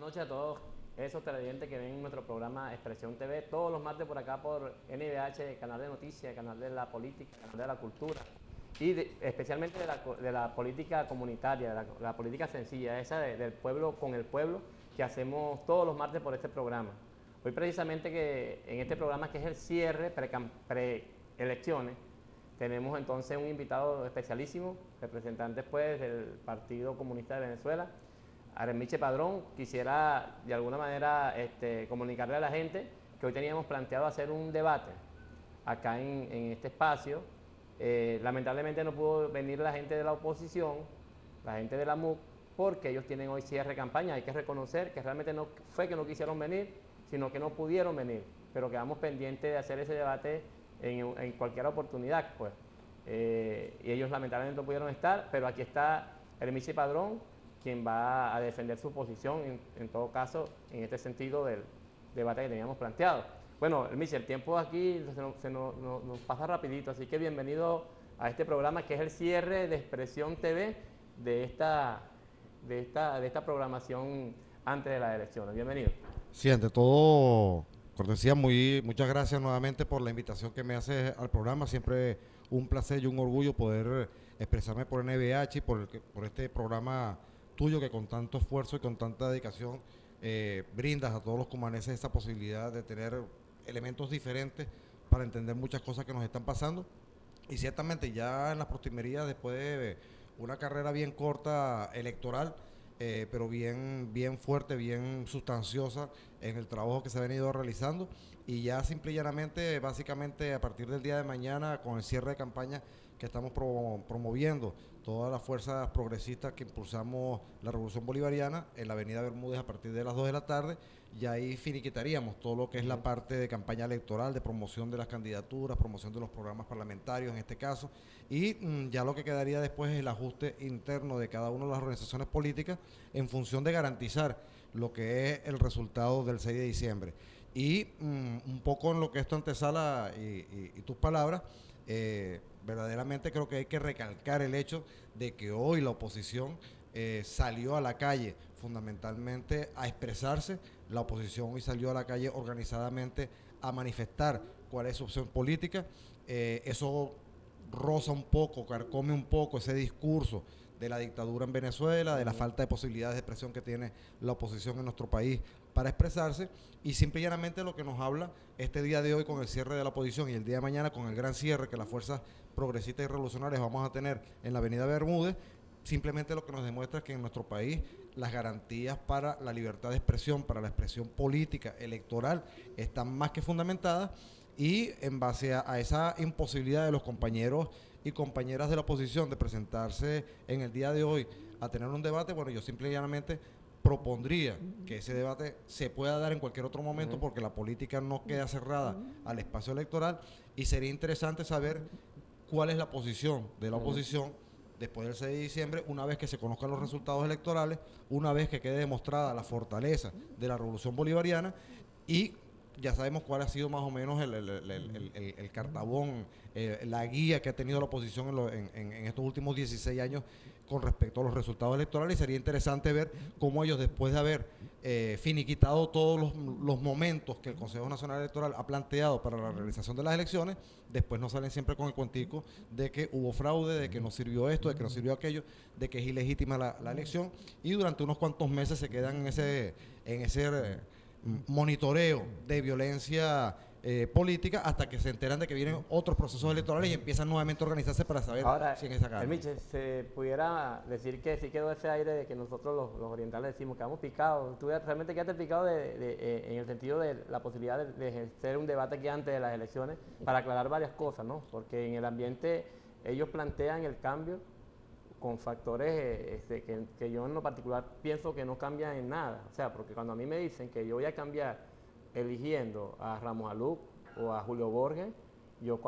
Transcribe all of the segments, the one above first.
noches a todos esos televidentes que ven nuestro programa Expresión TV todos los martes por acá por NBH, canal de noticias, canal de la política, canal de la cultura y especialmente de la política comunitaria, la política sencilla, esa del pueblo con el pueblo que hacemos todos los martes por este programa. Hoy precisamente que en este programa que es el cierre preelecciones, tenemos entonces un invitado especialísimo, representante pues del Partido Comunista de Venezuela, Aremiche Padrón. Quisiera de alguna manera comunicarle a la gente que hoy teníamos planteado hacer un debate acá en este espacio. Lamentablemente no pudo venir la gente de la oposición, la gente de la MUC, porque ellos tienen hoy cierre de campaña. Hay que reconocer que realmente no fue que no quisieron venir, sino que no pudieron venir, pero quedamos pendientes de hacer ese debate en cualquier oportunidad, pues. Y ellos lamentablemente no pudieron estar, pero aquí está Aremiche Padrón, quien va a defender su posición en todo caso en este sentido del debate que teníamos planteado. Bueno, Michel, el tiempo aquí nos pasa rapidito, así que bienvenido a este programa que es el cierre de Expresión TV de esta programación antes de las elecciones. Bienvenido. Sí, ante todo, cortesía, muchas gracias nuevamente por la invitación que me hace al programa. Siempre un placer y un orgullo poder expresarme por NBH y por este programa tuyo que con tanto esfuerzo y con tanta dedicación brindas a todos los cumaneses esta posibilidad de tener elementos diferentes para entender muchas cosas que nos están pasando. Y ciertamente ya en las postrimerías, después de una carrera bien corta electoral, pero bien fuerte, bien sustanciosa en el trabajo que se ha venido realizando, y ya simple y llanamente, básicamente a partir del día de mañana, con el cierre de campaña que estamos promoviendo todas las fuerzas progresistas que impulsamos la Revolución Bolivariana en la Avenida Bermúdez a partir de las 2 de la tarde, y ahí finiquitaríamos todo lo que es la parte de campaña electoral, de promoción de las candidaturas, promoción de los programas parlamentarios en este caso, y ya lo que quedaría después es el ajuste interno de cada una de las organizaciones políticas en función de garantizar lo que es el resultado del 6 de diciembre. Y un poco en lo que esto antesala y tus palabras, verdaderamente creo que hay que recalcar el hecho de que hoy la oposición salió a la calle fundamentalmente a expresarse. La oposición hoy salió a la calle organizadamente a manifestar cuál es su opción política. Eso roza un poco, carcome un poco ese discurso de la dictadura en Venezuela, de la falta de posibilidades de expresión que tiene la oposición en nuestro país para expresarse, y simple y llanamente lo que nos habla este día de hoy con el cierre de la oposición y el día de mañana con el gran cierre que las fuerzas progresistas y revolucionarias vamos a tener en la Avenida Bermúdez, simplemente lo que nos demuestra es que en nuestro país las garantías para la libertad de expresión, para la expresión política, electoral, están más que fundamentadas, y en base a esa imposibilidad de los compañeros y compañeras de la oposición de presentarse en el día de hoy a tener un debate, bueno, yo simple y llanamente propondría que ese debate se pueda dar en cualquier otro momento, porque la política no queda cerrada al espacio electoral, y sería interesante saber cuál es la posición de la oposición después del 6 de diciembre, una vez que se conozcan los resultados electorales, una vez que quede demostrada la fortaleza de la Revolución Bolivariana, y ya sabemos cuál ha sido más o menos el cartabón, la guía que ha tenido la oposición en estos últimos 16 años con respecto a los resultados electorales. Y sería interesante ver cómo ellos, después de haber finiquitado todos los momentos que el Consejo Nacional Electoral ha planteado para la realización de las elecciones, después no salen siempre con el cuentico de que hubo fraude, de que no sirvió esto, de que no sirvió aquello, de que es ilegítima la elección, y durante unos cuantos meses se quedan en ese monitoreo de violencia política, hasta que se enteran de que vienen otros procesos electorales y empiezan nuevamente a organizarse para saber Ahora, si en esa cara. Michel, se pudiera decir que sí quedó ese aire de que nosotros los orientales decimos que quedamos picados. Tú realmente quedaste picado en el sentido de la posibilidad de ejercer un debate aquí antes de las elecciones para aclarar varias cosas, ¿no? Porque en el ambiente ellos plantean el cambio con factores que yo en lo particular pienso que no cambian en nada. O sea, porque cuando a mí me dicen que yo voy a cambiar eligiendo a Ramos Aluc o a Julio Borges, yo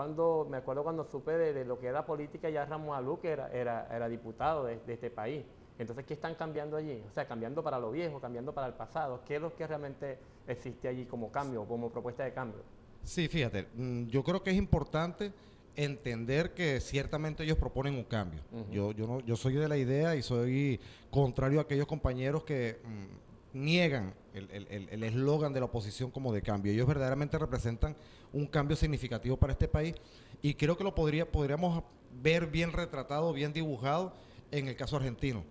me acuerdo cuando supe de lo que era política, ya Ramos Aluc era diputado de este país. Entonces, ¿qué están cambiando allí? O sea, cambiando para lo viejo, cambiando para el pasado. ¿Qué es lo que realmente existe allí como cambio, como propuesta de cambio? Sí, fíjate, yo creo que es importante entender que ciertamente ellos proponen un cambio. Yo soy de la idea y soy contrario a aquellos compañeros que niegan el eslogan de la oposición como de cambio. Ellos verdaderamente representan un cambio significativo para este país y creo que podríamos ver bien retratado, bien dibujado en el caso argentino.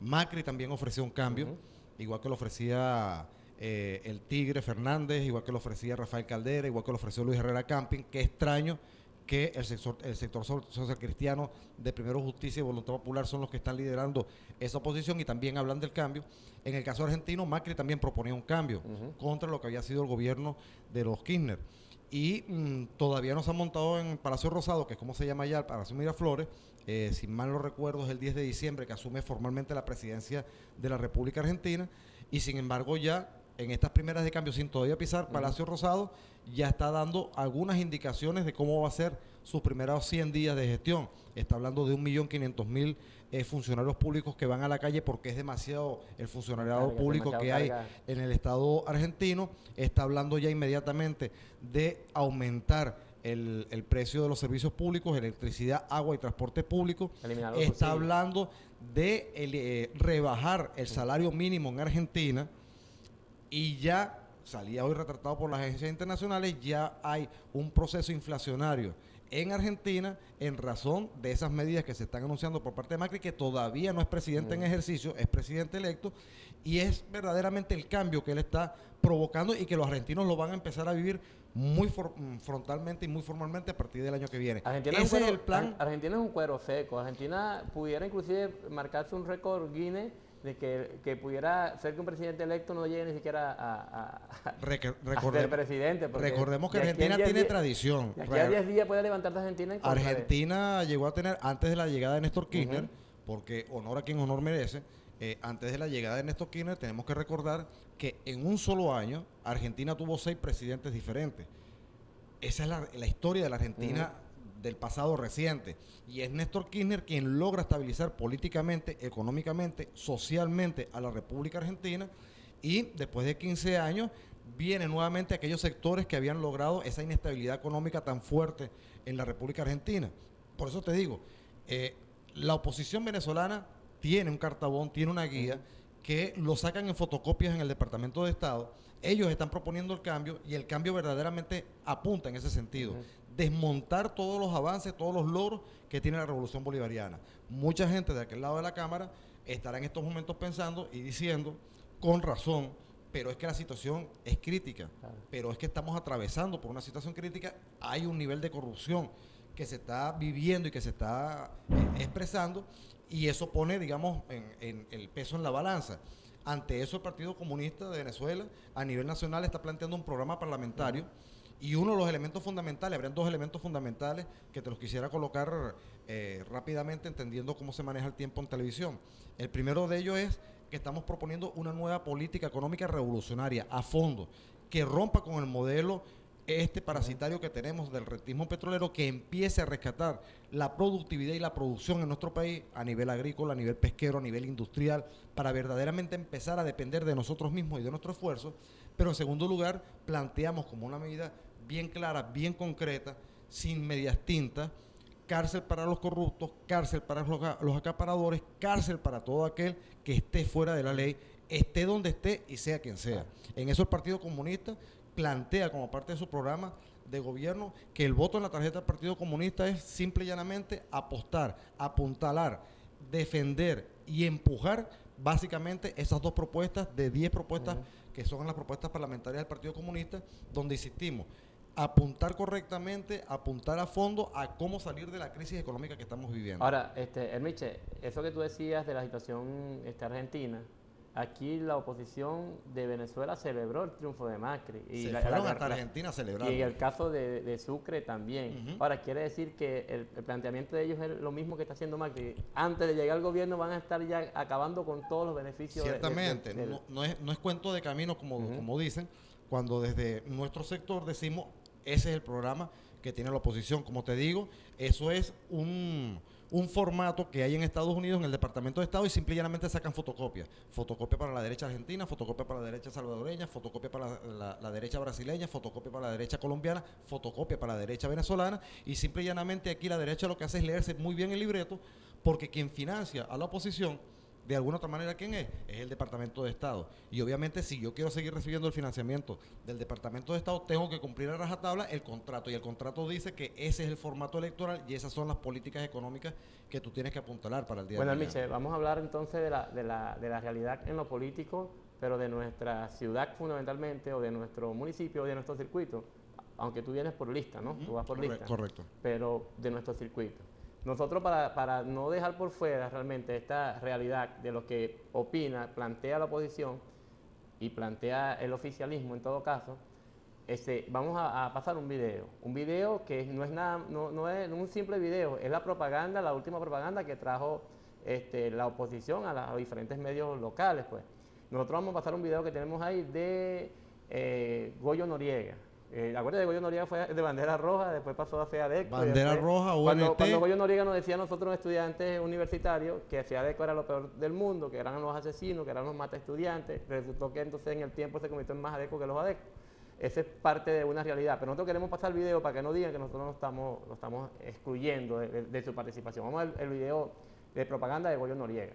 Macri también ofreció un cambio, igual que lo ofrecía el Tigre Fernández, igual que lo ofrecía Rafael Caldera, igual que lo ofreció Luis Herrera Camping. Qué extraño que el sector social cristiano de Primero Justicia y Voluntad Popular son los que están liderando esa oposición y también hablan del cambio. En el caso argentino, Macri también proponía un cambio contra lo que había sido el gobierno de los Kirchner. Y todavía no se ha montado en Palacio Rosado, que es como se llama allá, el Palacio Miraflores. Si mal no recuerdo, es el 10 de diciembre que asume formalmente la presidencia de la República Argentina. Y sin embargo, ya en estas primeras de cambio, sin todavía pisar Palacio Rosado, ya está dando algunas indicaciones de cómo va a ser sus primeros 100 días de gestión. Está hablando de 1.500.000 funcionarios públicos que van a la calle porque es demasiado el funcionariado público que hay en el Estado argentino. Está hablando ya inmediatamente de aumentar el precio de los servicios públicos, electricidad, agua y transporte público. Está hablando de rebajar el salario mínimo en Argentina y ya salía hoy retratado por las agencias internacionales, ya hay un proceso inflacionario en Argentina en razón de esas medidas que se están anunciando por parte de Macri, que todavía no es presidente en ejercicio, es presidente electo, y es verdaderamente el cambio que él está provocando y que los argentinos lo van a empezar a vivir muy frontalmente y muy formalmente a partir del año que viene. Ese es el plan. Argentina es un cuero seco. Argentina pudiera inclusive marcarse un récord Guinness de que pudiera ser que un presidente electo no llegue ni siquiera a ser presidente. Recordemos que Argentina tiene tradición. De aquí a 10 días puede levantarse Argentina. Argentina llegó a tener, antes de la llegada de Néstor Kirchner, porque honor a quien honor merece, antes de la llegada de Néstor Kirchner tenemos que recordar que en un solo año Argentina tuvo 6 presidentes diferentes. Esa es la historia de la Argentina del pasado reciente. Y es Néstor Kirchner quien logra estabilizar políticamente, económicamente, socialmente a la República Argentina, y después de 15 años vienen nuevamente aquellos sectores que habían logrado esa inestabilidad económica tan fuerte en la República Argentina. Por eso te digo, la oposición venezolana tiene un cartabón, tiene una guía que lo sacan en fotocopias en el Departamento de Estado. Ellos están proponiendo el cambio y el cambio verdaderamente apunta en ese sentido. Desmontar todos los avances, todos los logros que tiene la Revolución Bolivariana. Mucha gente de aquel lado de la Cámara estará en estos momentos pensando y diciendo, con razón, pero es que la situación es crítica, pero es que estamos atravesando por una situación crítica, hay un nivel de corrupción que se está viviendo y que se está expresando, y eso pone, digamos, en el peso en la balanza. Ante eso, el Partido Comunista de Venezuela, a nivel nacional, está planteando un programa parlamentario, y uno de los elementos fundamentales, habrían 2 elementos fundamentales que te los quisiera colocar rápidamente, entendiendo cómo se maneja el tiempo en televisión. El primero de ellos es que estamos proponiendo una nueva política económica revolucionaria, a fondo, que rompa con el modelo parasitario que tenemos del rentismo petrolero, que empiece a rescatar la productividad y la producción en nuestro país a nivel agrícola, a nivel pesquero, a nivel industrial, para verdaderamente empezar a depender de nosotros mismos y de nuestro esfuerzo. Pero en segundo lugar, planteamos como una medida bien clara, bien concreta, sin medias tintas, cárcel para los corruptos, cárcel para los acaparadores, cárcel para todo aquel que esté fuera de la ley, esté donde esté y sea quien sea. En eso el Partido Comunista plantea como parte de su programa de gobierno que el voto en la tarjeta del Partido Comunista es simple y llanamente apostar, apuntalar, defender y empujar básicamente esas 2 propuestas de 10 propuestas que son las propuestas parlamentarias del Partido Comunista, donde insistimos, apuntar correctamente, apuntar a fondo a cómo salir de la crisis económica que estamos viviendo. Ahora, Hermiche, eso que tú decías de la situación argentina, aquí la oposición de Venezuela celebró el triunfo de Macri. Y fueron hasta Argentina a celebrar. Y el caso de Sucre también. Ahora, quiere decir que el planteamiento de ellos es lo mismo que está haciendo Macri. Antes de llegar al gobierno van a estar ya acabando con todos los beneficios. Ciertamente, no es cuento de camino como dicen, cuando desde nuestro sector decimos, ese es el programa que tiene la oposición. Como te digo, eso es un formato que hay en Estados Unidos, en el Departamento de Estado, y simple y llanamente sacan fotocopias. Fotocopia para la derecha argentina, fotocopia para la derecha salvadoreña, fotocopia para la derecha brasileña, fotocopia para la derecha colombiana, fotocopia para la derecha venezolana, y simple y llanamente aquí la derecha lo que hace es leerse muy bien el libreto, porque quien financia a la oposición de alguna otra manera, ¿quién es? Es el Departamento de Estado. Y obviamente, si yo quiero seguir recibiendo el financiamiento del Departamento de Estado, tengo que cumplir a rajatabla el contrato. Y el contrato dice que ese es el formato electoral y esas son las políticas económicas que tú tienes que apuntalar para el día de mañana. Bueno, Michel, vamos a hablar entonces de la realidad en lo político, pero de nuestra ciudad fundamentalmente, o de nuestro municipio, o de nuestro circuito. Aunque tú vienes por lista, ¿no? Tú vas por lista. Correcto. Pero de nuestro circuito. Nosotros, para no dejar por fuera realmente esta realidad de lo que opina, plantea la oposición y plantea el oficialismo en todo caso, vamos a pasar un video que no es nada, no es un simple video, es la propaganda, la última propaganda que trajo la oposición a los diferentes medios locales, pues. Nosotros vamos a pasar un video que tenemos ahí de Goyo Noriega. Acuérdate de Goyo Noriega fue de bandera roja, después pasó a FEADECO. Bandera roja, UNT. Cuando Goyo Noriega nos decía a nosotros estudiantes universitarios que FEADECO era lo peor del mundo, que eran los asesinos, que eran los mata estudiantes, resultó que entonces en el tiempo se convirtió en más ADECO que los ADECO. Esa es parte de una realidad, pero nosotros queremos pasar el video para que no digan que nosotros lo estamos excluyendo de su participación. Vamos al video de propaganda de Goyo Noriega.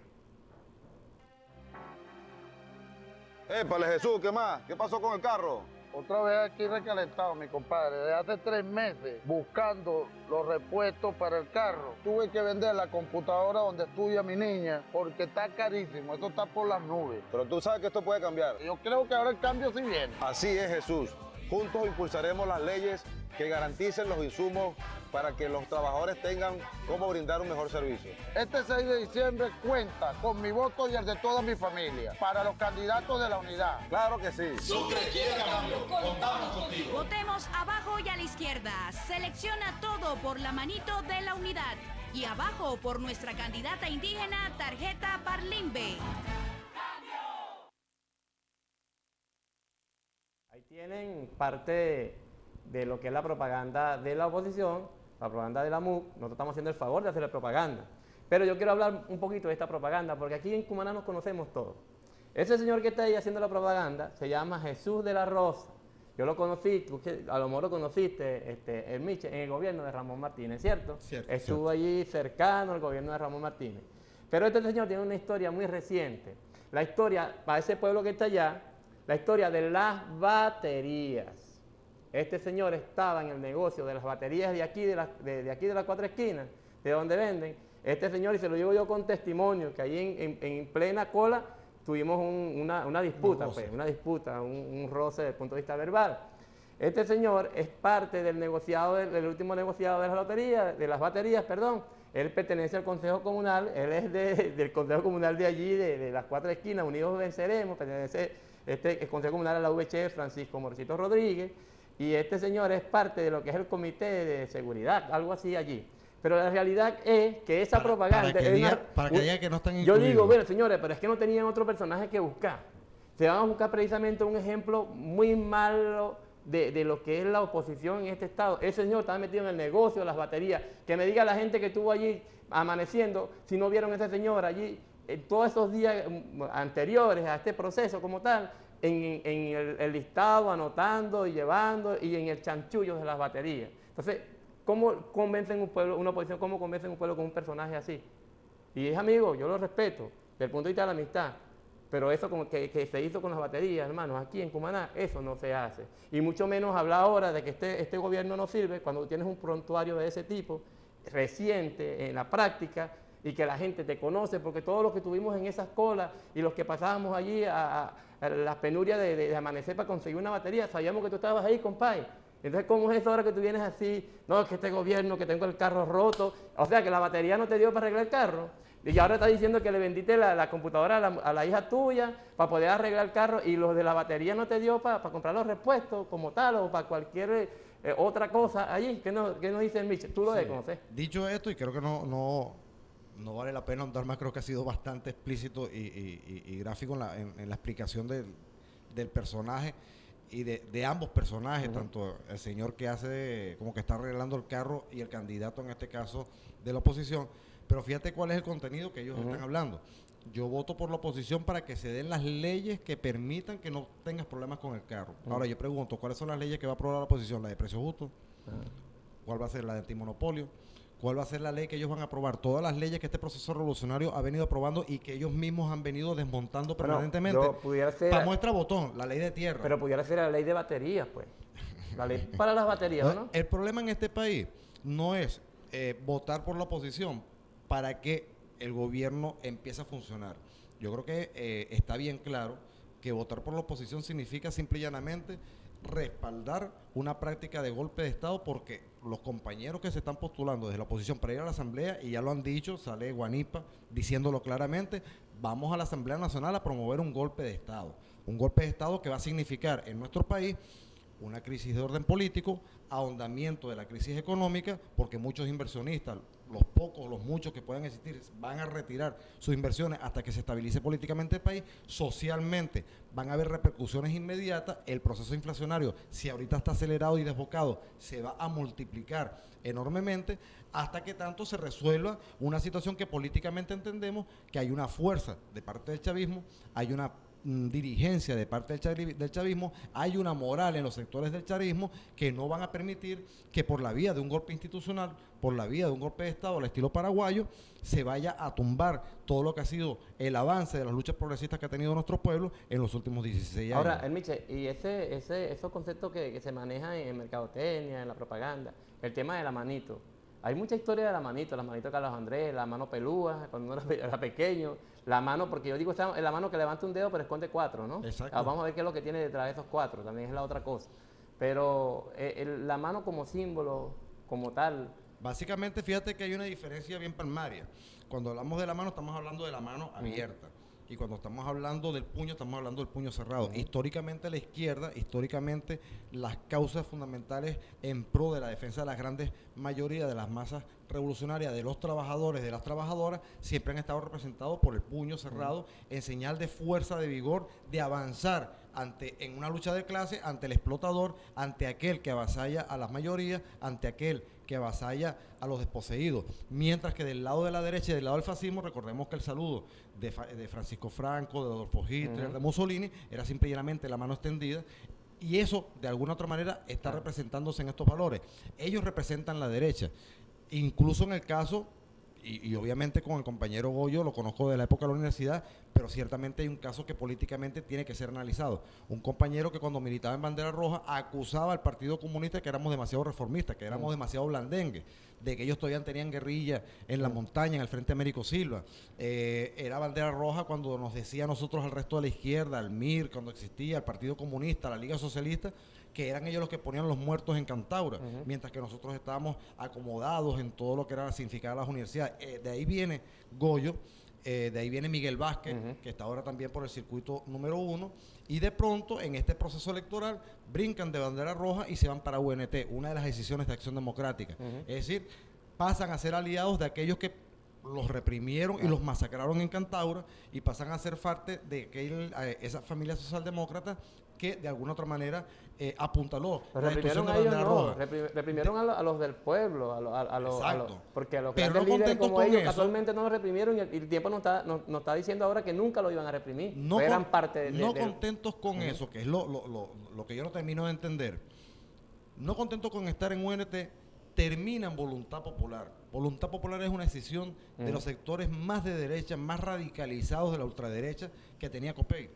Épale, Jesús, ¿qué más? ¿Qué pasó con el carro? Otra vez aquí recalentado, mi compadre. Desde hace 3 meses buscando los repuestos para el carro. Tuve que vender la computadora donde estudia mi niña porque está carísimo. Esto está por las nubes. Pero tú sabes que esto puede cambiar. Yo creo que ahora el cambio sí viene. Así es, Jesús. Juntos impulsaremos las leyes que garanticen los insumos para que los trabajadores tengan cómo brindar un mejor servicio. Este 6 de diciembre cuenta con mi voto y el de toda mi familia para los candidatos de la unidad. Claro que sí. Sucre quiere cambio. Contamos contigo. Votemos abajo y a la izquierda. Selecciona todo por la manito de la unidad. Y abajo por nuestra candidata indígena, Tarjeta Parlimbe. Ahí tienen parte de lo que es la propaganda de la oposición, la propaganda de la MUC. Nosotros estamos haciendo el favor de hacerle propaganda. Pero yo quiero hablar un poquito de esta propaganda, porque aquí en Cumaná nos conocemos todos. Ese señor que está ahí haciendo la propaganda se llama Jesús de la Rosa. Yo lo conocí, tú a lo mejor lo conociste, el Miche, en el gobierno de Ramón Martínez, ¿cierto? Cierto. Estuvo allí cercano al gobierno de Ramón Martínez. Pero este señor tiene una historia muy reciente. La historia, para ese pueblo que está allá, la historia de las baterías. Este señor estaba en el negocio de las baterías de aquí, de aquí de las 4 esquinas, de donde venden. Este señor, y se lo digo yo con testimonio, que ahí en plena cola tuvimos una disputa, un roce desde el punto de vista verbal. Este señor es parte del negociado, del último negociado de la lotería, de las baterías, perdón. Él pertenece al Consejo Comunal, él es del Consejo Comunal de allí, de las 4 esquinas, Unidos Venceremos, pertenece el Consejo Comunal a la VC, Francisco Morcito Rodríguez, y este señor es parte de lo que es el Comité de Seguridad, algo así allí. Pero la realidad es que esa propaganda... Para que diga que no están Yo incluidos. digo, bueno, señores, pero es que no tenían otro personaje que buscar. Se van a buscar precisamente un ejemplo muy malo de lo que es la oposición en este estado. Ese señor estaba metido en el negocio de las baterías. Que me diga la gente que estuvo allí amaneciendo, si no vieron a ese señor allí, todos esos días anteriores a este proceso como tal, en el listado, anotando y llevando, y en el chanchullo de las baterías. Entonces, ¿cómo convencen un pueblo, una oposición, cómo convencen un pueblo con un personaje así? Y es amigo, yo lo respeto, desde el punto de vista de la amistad. Pero eso como que se hizo con las baterías, hermanos, aquí en Cumaná, eso no se hace. Y mucho menos hablar ahora de que este gobierno no sirve cuando tienes un prontuario de ese tipo, reciente, en la práctica, y que la gente te conoce, porque todos los que estuvimos en esas colas y los que pasábamos allí a las penurias de amanecer para conseguir una batería, sabíamos que tú estabas ahí, compadre. Entonces, ¿cómo es eso ahora que tú vienes así? No, es que este gobierno, que tengo el carro roto. O sea, que la batería no te dio para arreglar el carro. Y ahora está diciendo que le vendiste la computadora a la hija tuya para poder arreglar el carro, y los de la batería no te dio para comprar los repuestos como tal, o para cualquier otra cosa allí. ¿Qué nos dice el Michel? Tú lo conoces. Dicho esto, y creo que no vale la pena ahondar más, creo que ha sido bastante explícito y gráfico en la explicación del personaje y de ambos personajes, tanto el señor que hace como que está arreglando el carro y el candidato en este caso de la oposición. Pero fíjate cuál es el contenido que ellos están hablando. Yo voto por la oposición para que se den las leyes que permitan que no tengas problemas con el carro. Ahora yo pregunto, ¿cuáles son las leyes que va a aprobar la oposición? ¿La de precio justo? ¿Cuál va a ser la de antimonopolio? ¿Cuál va a ser la ley que ellos van a aprobar? Todas las leyes que este proceso revolucionario ha venido aprobando y que ellos mismos han venido desmontando permanentemente. Pudiera ser, para muestra botón, la ley de tierra. pero pudiera ser la ley de baterías, pues. La ley para las baterías, ¿no? El problema en este país no es votar por la oposición para que el gobierno empiece a funcionar. Yo creo que está bien claro que votar por la oposición significa simple y llanamente respaldar una práctica de golpe de Estado, porque los compañeros que se están postulando desde la oposición para ir a la Asamblea, y ya lo han dicho, sale Guanipa diciéndolo claramente, vamos a la Asamblea Nacional a promover un golpe de Estado que va a significar en nuestro país una crisis de orden político, ahondamiento de la crisis económica, porque muchos inversionistas, los pocos, los muchos que puedan existir, van a retirar sus inversiones hasta que se estabilice políticamente el país. Socialmente van a haber repercusiones inmediatas. El proceso inflacionario, si ahorita está acelerado y desbocado, se va a multiplicar enormemente hasta que tanto se resuelva una situación que políticamente entendemos que hay una fuerza de parte del chavismo, hay una dirigencia de parte del chavismo, hay una moral en los sectores del chavismo que no van a permitir que por la vía de un golpe institucional, por la vía de un golpe de Estado al estilo paraguayo, se vaya a tumbar todo lo que ha sido el avance de las luchas progresistas que ha tenido nuestro pueblo en los últimos 16 años. Ahora, Elmiche, y esos conceptos que se manejan en mercadotecnia, en la propaganda, el tema de la manito. Hay mucha historia de la manito de Carlos Andrés, la mano pelúa, cuando uno era pequeño, la mano, porque yo digo, la mano que levanta un dedo pero esconde 4, ¿no? Exacto. Vamos a ver qué es lo que tiene detrás de esos 4, también es la otra cosa. Pero la mano como símbolo, como tal. Básicamente, fíjate que hay una diferencia bien palmaria. Cuando hablamos de la mano, estamos hablando de la mano abierta. Y cuando estamos hablando del puño, estamos hablando del puño cerrado. Históricamente la izquierda, históricamente las causas fundamentales en pro de la defensa de las grandes mayorías de las masas revolucionarias, de los trabajadores, de las trabajadoras, siempre han estado representados por el puño cerrado en señal de fuerza, de vigor, de avanzar en una lucha de clase ante el explotador, ante aquel que avasalla a las mayorías, ante aquel que avasalla a los desposeídos. Mientras que del lado de la derecha y del lado del fascismo, recordemos que el saludo de Francisco Franco, de Adolfo Hitler, de Mussolini, era simplemente la mano extendida. Y eso, de alguna otra manera, está representándose en estos valores. Ellos representan la derecha. Incluso en el caso, y obviamente con el compañero Goyo lo conozco de la época de la universidad, pero ciertamente hay un caso que políticamente tiene que ser analizado. Un compañero que cuando militaba en Bandera Roja acusaba al Partido Comunista que éramos demasiado reformistas, que éramos demasiado blandengues, de que ellos todavía tenían guerrilla en la montaña, en el Frente Américo Silva. Era Bandera Roja cuando nos decía a nosotros, al resto de la izquierda, al MIR, cuando existía, el Partido Comunista, la Liga Socialista, que eran ellos los que ponían los muertos en Cantaura, mientras que nosotros estábamos acomodados en todo lo que era significar las universidades. De ahí viene Goyo, de ahí viene Miguel Vázquez, que está ahora también por el circuito número 1, y de pronto en este proceso electoral brincan de Bandera Roja y se van para UNT, una de las decisiones de Acción Democrática. Es decir, pasan a ser aliados de aquellos que los reprimieron y los masacraron en Cantaura, y pasan a ser parte de esa familia socialdemócrata que de alguna otra manera apuntaló la reprimieron institución a de ellos, Bandera no, Roja. reprimieron a los del pueblo, Exacto. porque a los Pero grandes no líderes contentos como con ellos eso, casualmente no los reprimieron, y el tiempo nos está diciendo ahora que nunca lo iban a reprimir. No, eran parte no contentos con eso, que es lo que yo no termino de entender. No contentos con estar en UNT, terminan Voluntad Popular. Voluntad Popular es una decisión de los sectores más de derecha, más radicalizados de la ultraderecha que tenía COPEI.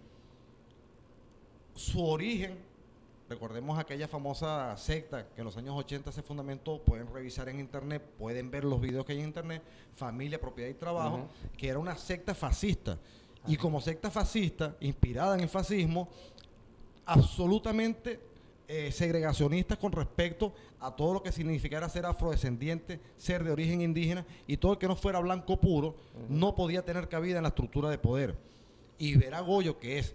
Su origen, recordemos aquella famosa secta que en los años 80 se fundamentó, pueden revisar en internet, pueden ver los videos que hay en internet, Familia, Propiedad y Trabajo, que era una secta fascista. Y como secta fascista, inspirada en el fascismo, absolutamente segregacionistas con respecto a todo lo que significara ser afrodescendiente, ser de origen indígena, y todo el que no fuera blanco puro no podía tener cabida en la estructura de poder. Y ver a Goyo, que es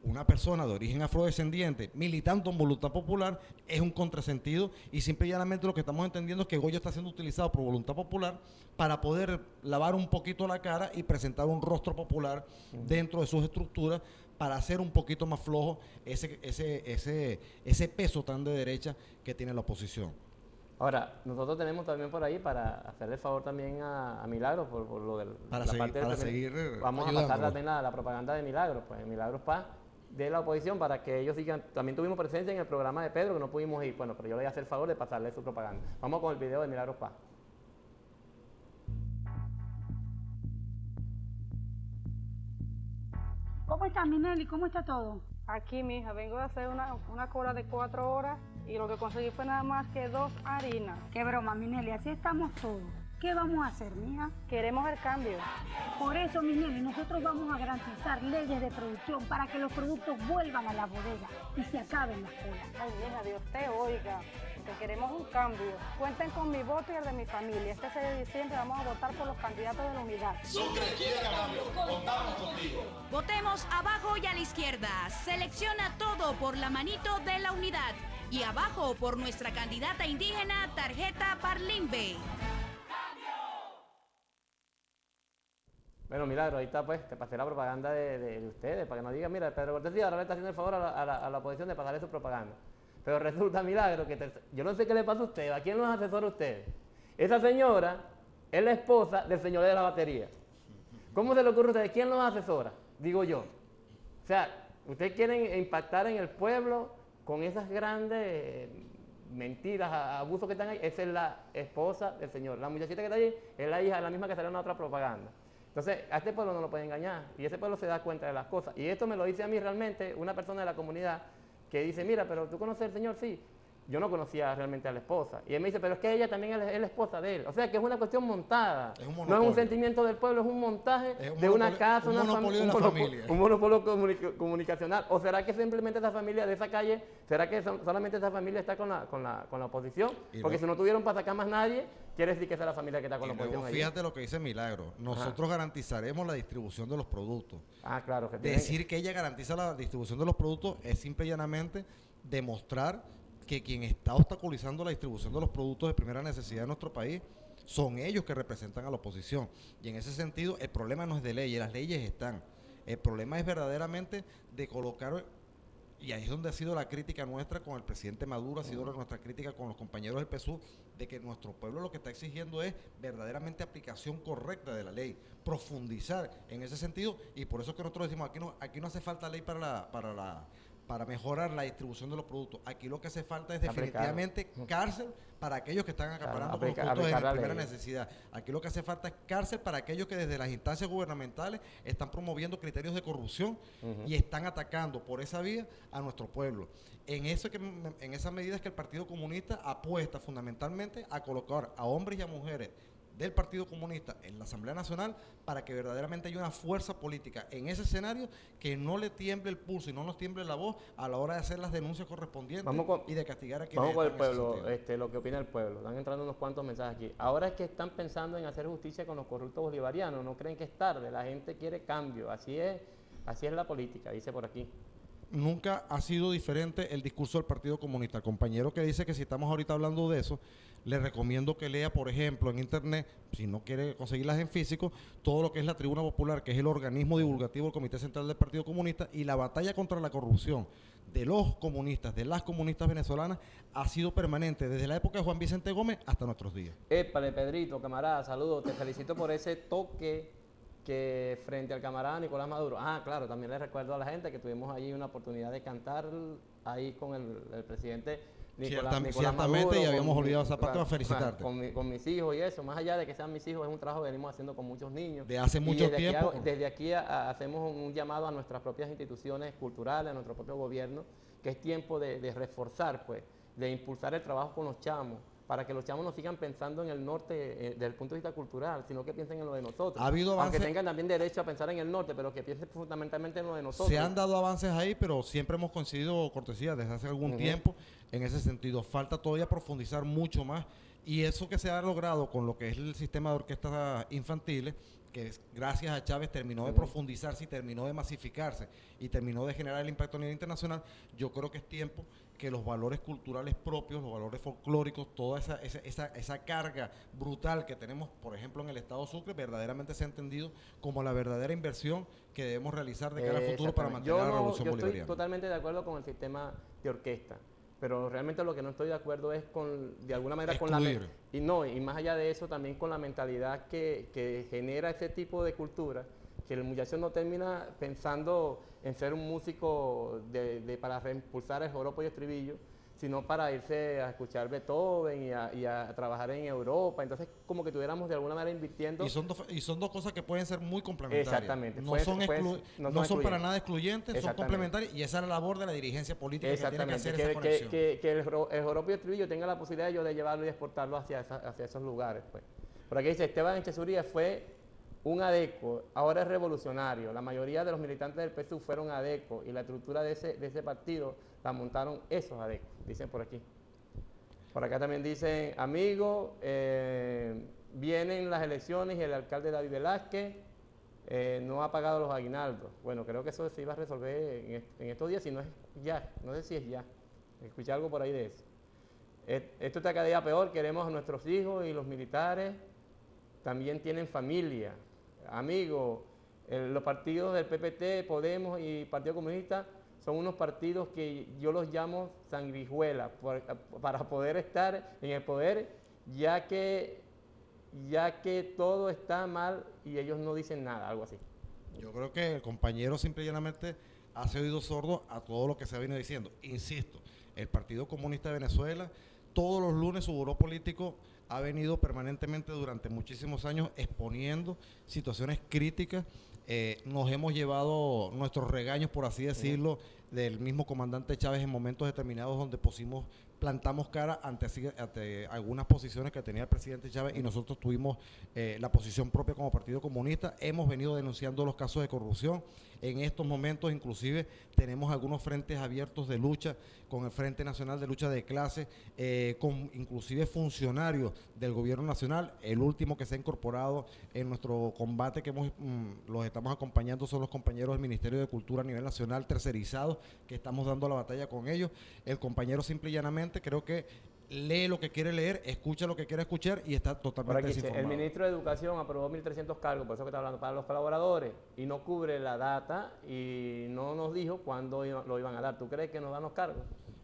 una persona de origen afrodescendiente militando en Voluntad Popular, es un contrasentido, y simple y llanamente lo que estamos entendiendo es que Goyo está siendo utilizado por Voluntad Popular para poder lavar un poquito la cara y presentar un rostro popular dentro de sus estructuras, para hacer un poquito más flojo ese peso tan de derecha que tiene la oposición. Ahora, nosotros tenemos también por ahí, para hacerle favor también a Milagros, por lo de para la seguir, parte para de seguir vamos a pasar también la propaganda de Milagros, pues Milagros Paz, de la oposición, para que ellos sigan. También tuvimos presencia en el programa de Pedro, que no pudimos ir, bueno, pero yo le voy a hacer el favor de pasarle su propaganda. Vamos con el video de Milagros Paz. ¿Cómo está, Minelli? ¿Cómo está todo? Aquí, mija, vengo a hacer una cola de 4 horas y lo que conseguí fue nada más que 2 harinas. Qué broma, Minelli, así estamos todos. ¿Qué vamos a hacer, mija? Queremos el cambio. Por eso, Minelli, nosotros vamos a garantizar leyes de producción para que los productos vuelvan a la bodega y se acaben las colas. Ay, mija, Dios te oiga, porque queremos un cambio. Cuenten con mi voto y el de mi familia. Este 6 de diciembre vamos a votar por los candidatos de la unidad. Sucre quiere cambio, contamos contigo. Votemos abajo y a la izquierda. Selecciona todo por la manito de la unidad. Y abajo por nuestra candidata indígena, Tarjeta Parlimbe. Bueno, Milagro, ahí está, pues, te pasé la propaganda de ustedes, para que no digan, mira, Pedro Cortés ahora le está haciendo el favor a la oposición de pasarle su propaganda. Pero resulta, Milagro, que yo no sé qué le pasa a usted, ¿a quién los asesora usted? Esa señora es la esposa del señor de la batería. ¿Cómo se le ocurre a ustedes? ¿Quién los asesora? Digo yo. O sea, ustedes quieren impactar en el pueblo con esas grandes mentiras, abusos que están ahí. Esa es la esposa del señor. La muchachita que está allí es la hija, la misma que salió en otra propaganda. Entonces, a este pueblo no lo puede engañar y ese pueblo se da cuenta de las cosas. Y esto me lo dice a mí realmente una persona de la comunidad que dice, mira, pero ¿tú conoces al señor? Sí. Yo no conocía realmente a la esposa. Y él me dice, pero es que ella también es la esposa de él. O sea, que es una cuestión montada. No es un sentimiento del pueblo, es un montaje de una casa, un monopolio de la familia. Un monopolio comunicacional. ¿O será que simplemente esa familia de esa calle, será que solamente esa familia está con la oposición? Porque si no tuvieron para sacar más nadie, quiere decir que esa es la familia que está con la oposición. Fíjate lo que dice Milagro. Nosotros garantizaremos la distribución de los productos. Ah, claro. Decir que ella garantiza la distribución de los productos es simple y llanamente demostrar que quien está obstaculizando la distribución de los productos de primera necesidad de nuestro país son ellos que representan a la oposición. Y en ese sentido, el problema no es de leyes, las leyes están. El problema es verdaderamente de colocar, y ahí es donde ha sido la crítica nuestra con el presidente Maduro, ha sido nuestra crítica con los compañeros del PSUV, de que nuestro pueblo lo que está exigiendo es verdaderamente aplicación correcta de la ley, profundizar en ese sentido, y por eso que nosotros decimos, aquí no hace falta ley para mejorar la distribución de los productos. Aquí lo que hace falta es definitivamente cárcel para aquellos que están acaparando con los productos de primera necesidad. Aquí lo que hace falta es cárcel para aquellos que desde las instancias gubernamentales están promoviendo criterios de corrupción y están atacando por esa vía a nuestro pueblo. En esas medidas que el Partido Comunista apuesta fundamentalmente a colocar a hombres y a mujeres del Partido Comunista en la Asamblea Nacional para que verdaderamente haya una fuerza política en ese escenario que no le tiemble el pulso y no nos tiemble la voz a la hora de hacer las denuncias correspondientes y de castigar a quienes vamos con el pueblo, lo que opina el pueblo. Están entrando unos cuantos mensajes aquí. Ahora es que están pensando en hacer justicia con los corruptos bolivarianos, no creen que es tarde, la gente quiere cambio, así es la política, dice por aquí. Nunca ha sido diferente el discurso del Partido Comunista. El compañero que dice que si estamos ahorita hablando de eso, le recomiendo que lea, por ejemplo, en internet, si no quiere conseguirlas en físico, todo lo que es la Tribuna Popular, que es el organismo divulgativo del Comité Central del Partido Comunista, y la batalla contra la corrupción de los comunistas, de las comunistas venezolanas, ha sido permanente desde la época de Juan Vicente Gómez hasta nuestros días. Épale, Pedrito, camarada, saludos, te felicito por ese toque que frente al camarada Nicolás Maduro. Ah, claro, también le recuerdo a la gente que tuvimos allí una oportunidad de cantar ahí con el presidente Nicolás ciertamente, Maduro, y habíamos olvidado esa parte, a felicitarte. Con mis hijos y eso, más allá de que sean mis hijos, es un trabajo que venimos haciendo con muchos niños. De hace mucho tiempo. Desde aquí hacemos un llamado a nuestras propias instituciones culturales, a nuestro propio gobierno, que es tiempo de reforzar, pues, de impulsar el trabajo con los chamos, para que los chamos no sigan pensando en el norte desde el punto de vista cultural, sino que piensen en lo de nosotros. Ha habido avances, aunque tengan también derecho a pensar en el norte, pero que piensen fundamentalmente en lo de nosotros. Se han dado avances ahí, pero siempre hemos coincidido, cortesía, desde hace algún tiempo en ese sentido. Falta todavía profundizar mucho más, y eso que se ha logrado con lo que es el sistema de orquestas infantiles, que gracias a Chávez terminó de profundizarse y terminó de masificarse y terminó de generar el impacto a nivel internacional. Yo creo que es tiempo que los valores culturales propios, los valores folclóricos, toda esa carga brutal que tenemos, por ejemplo, en el Estado Sucre, verdaderamente se ha entendido como la verdadera inversión que debemos realizar de cara al futuro para mantener la revolución bolivariana. Yo estoy totalmente de acuerdo con el sistema de orquesta, pero realmente lo que no estoy de acuerdo es de alguna manera, y más allá de eso, también con la mentalidad que genera ese tipo de cultura, que el muchacho no termina pensando en ser un músico para reimpulsar el joropo y estribillo, sino para irse a escuchar Beethoven y a trabajar en Europa. Entonces, como que tuviéramos de alguna manera invirtiendo. Y son dos cosas que pueden ser muy complementarias. Exactamente. No son para nada excluyentes, son complementarias, y esa es la labor de la dirigencia política que tiene que hacer esa conexión. Que el joropo y el estribillo tenga la posibilidad de llevarlo y exportarlo hacia esos lugares. Pues. Por aquí dice, Esteban Echeverría fue un adeco, ahora es revolucionario. La mayoría de los militantes del PSUV fueron adecos y la estructura de ese partido la montaron esos adecos, dicen por aquí. Por acá también dicen, amigo, vienen las elecciones y el alcalde David Velázquez no ha pagado los aguinaldos. Bueno, creo que eso se iba a resolver en estos días, si no es ya, no sé si es ya. Escuché algo por ahí de eso. Esto está cada día peor, queremos a nuestros hijos y los militares también tienen familia. Amigos, los partidos del PPT, Podemos y Partido Comunista son unos partidos que yo los llamo sanguijuelas para poder estar en el poder, ya que todo está mal y ellos no dicen nada, algo así. Yo creo que el compañero simple y llanamente hace oído sordo a todo lo que se ha venido diciendo. Insisto, el Partido Comunista de Venezuela, todos los lunes su buró político ha venido permanentemente durante muchísimos años exponiendo situaciones críticas. Nos hemos llevado nuestros regaños, por así decirlo, del mismo comandante Chávez en momentos determinados donde plantamos cara ante algunas posiciones que tenía el presidente Chávez, y nosotros tuvimos la posición propia como Partido Comunista. Hemos venido denunciando los casos de corrupción. En estos momentos inclusive tenemos algunos frentes abiertos de lucha con el Frente Nacional de Lucha de Clases, con inclusive funcionarios del gobierno nacional. El último que se ha incorporado en nuestro combate, que los estamos acompañando, son los compañeros del Ministerio de Cultura a nivel nacional, tercerizados, que estamos dando la batalla con ellos. El compañero simple y llanamente creo que lee lo que quiere leer, escucha lo que quiere escuchar y está totalmente desinformado. El ministro de Educación aprobó 1.300 cargos, por eso que está hablando, para los colaboradores, y no cubre la data y no nos dijo cuándo lo iban a dar. ¿Tú crees que nos dan los cargos?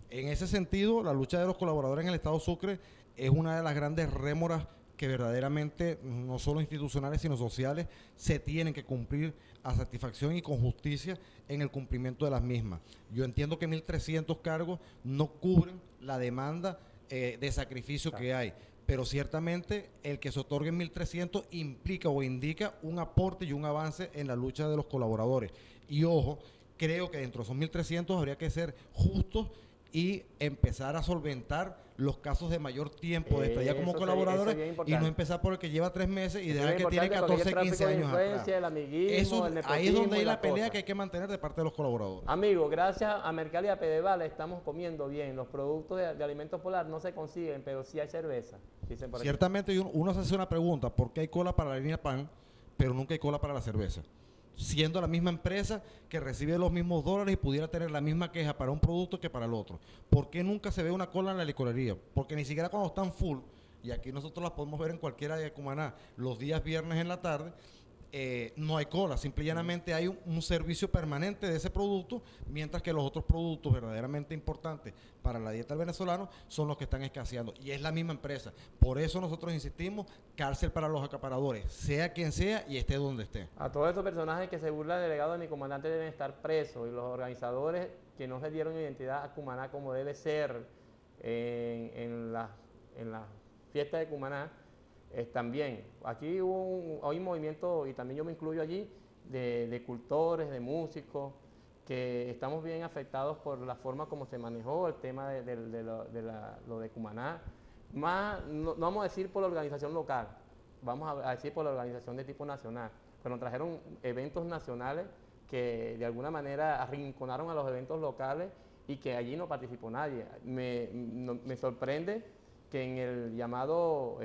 En ese sentido, la lucha de los colaboradores en el Estado Sucre es una de las grandes rémoras que verdaderamente, no solo institucionales, sino sociales, se tienen que cumplir a satisfacción y con justicia en el cumplimiento de las mismas. Yo entiendo que 1.300 cargos no cubren la demanda de sacrificio que hay, pero ciertamente el que se otorguen 1.300 implica o indica un aporte y un avance en la lucha de los colaboradores. Y ojo, creo que dentro de esos 1.300 habría que ser justos y empezar a solventar los casos de mayor tiempo de estadía como colaboradores, y no empezar por el que lleva 3 meses y dejar que tiene 14, 15 años atrás. Ahí es donde hay la pelea que hay que mantener de parte de los colaboradores. Amigo, gracias a Mercal y a Pedeval estamos comiendo bien. Los productos de alimentos polar no se consiguen, pero sí hay cerveza. Dicen por aquí. Ciertamente uno se hace una pregunta: ¿por qué hay cola para la harina pan, pero nunca hay cola para la cerveza? Siendo la misma empresa que recibe los mismos dólares y pudiera tener la misma queja para un producto que para el otro. ¿Por qué nunca se ve una cola en la licorería? Porque ni siquiera cuando están full, y aquí nosotros las podemos ver en cualquier área de Cumaná, los días viernes en la tarde, no hay cola, simple y llanamente hay un servicio permanente de ese producto, mientras que los otros productos verdaderamente importantes para la dieta del venezolano son los que están escaseando, y es la misma empresa. Por eso nosotros insistimos: cárcel para los acaparadores, sea quien sea y esté donde esté. A todos estos personajes que se burlan del legado de mi comandante deben estar presos, y los organizadores que no se dieron identidad a Cumaná como debe ser en la fiesta de Cumaná. También, aquí hay un movimiento, y también yo me incluyo allí, de cultores, de músicos, que estamos bien afectados por la forma como se manejó el tema de lo de Cumaná. No vamos a decir por la organización local, vamos a decir por la organización de tipo nacional, pero nos trajeron eventos nacionales que de alguna manera arrinconaron a los eventos locales y que allí no participó nadie. Me sorprende que en el llamado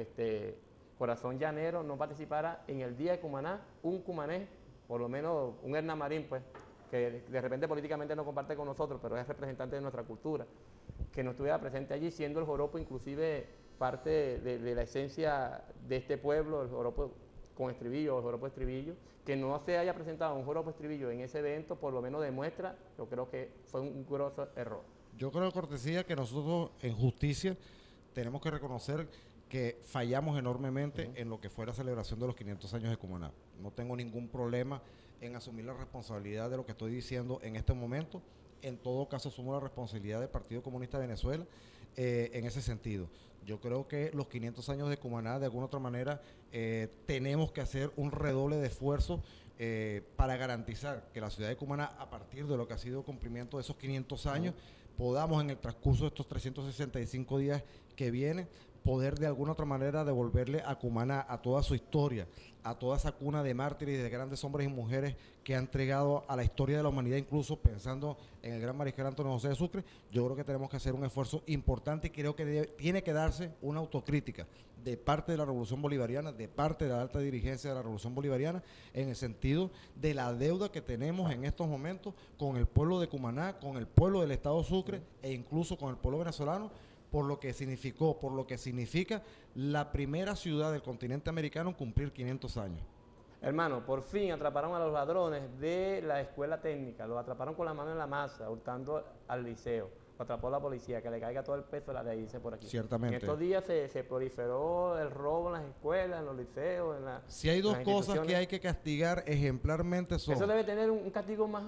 Corazón Llanero no participara en el día de Cumaná un cumanés, por lo menos un Hernán Marín, pues, que de repente políticamente no comparte con nosotros, pero es representante de nuestra cultura, que no estuviera presente allí, siendo el joropo inclusive parte de la esencia de este pueblo, el joropo con estribillo, el joropo estribillo, que no se haya presentado un joropo estribillo en ese evento, por lo menos demuestra, yo creo que fue un grosso error. Yo creo, cortesía, que nosotros en justicia tenemos que reconocer que fallamos enormemente en lo que fue la celebración de los 500 años de Cumaná. No tengo ningún problema en asumir la responsabilidad de lo que estoy diciendo en este momento. En todo caso, asumo la responsabilidad del Partido Comunista de Venezuela en ese sentido. Yo creo que los 500 años de Cumaná, de alguna otra manera, tenemos que hacer un redoble de esfuerzo para garantizar que la ciudad de Cumaná, a partir de lo que ha sido el cumplimiento de esos 500 años, podamos en el transcurso de estos 365 días que vienen, poder de alguna otra manera devolverle a Cumaná, a toda su historia, a toda esa cuna de mártires y de grandes hombres y mujeres que han entregado a la historia de la humanidad, incluso pensando en el gran mariscal Antonio José de Sucre. Yo creo que tenemos que hacer un esfuerzo importante y creo que tiene que darse una autocrítica de parte de la Revolución Bolivariana, de parte de la alta dirigencia de la Revolución Bolivariana, en el sentido de la deuda que tenemos en estos momentos con el pueblo de Cumaná, con el pueblo del Estado Sucre e incluso con el pueblo venezolano, por lo que significó, por lo que significa la primera ciudad del continente americano en cumplir 500 años. Hermano, por fin atraparon a los ladrones de la escuela técnica, los atraparon con la mano en la masa, hurtando al liceo. Lo atrapó la policía, que le caiga todo el peso de la ley, dice por aquí. Ciertamente. En estos días se proliferó el robo en las escuelas, en los liceos, en la. Si hay dos cosas que hay que castigar ejemplarmente son... Eso debe tener un castigo más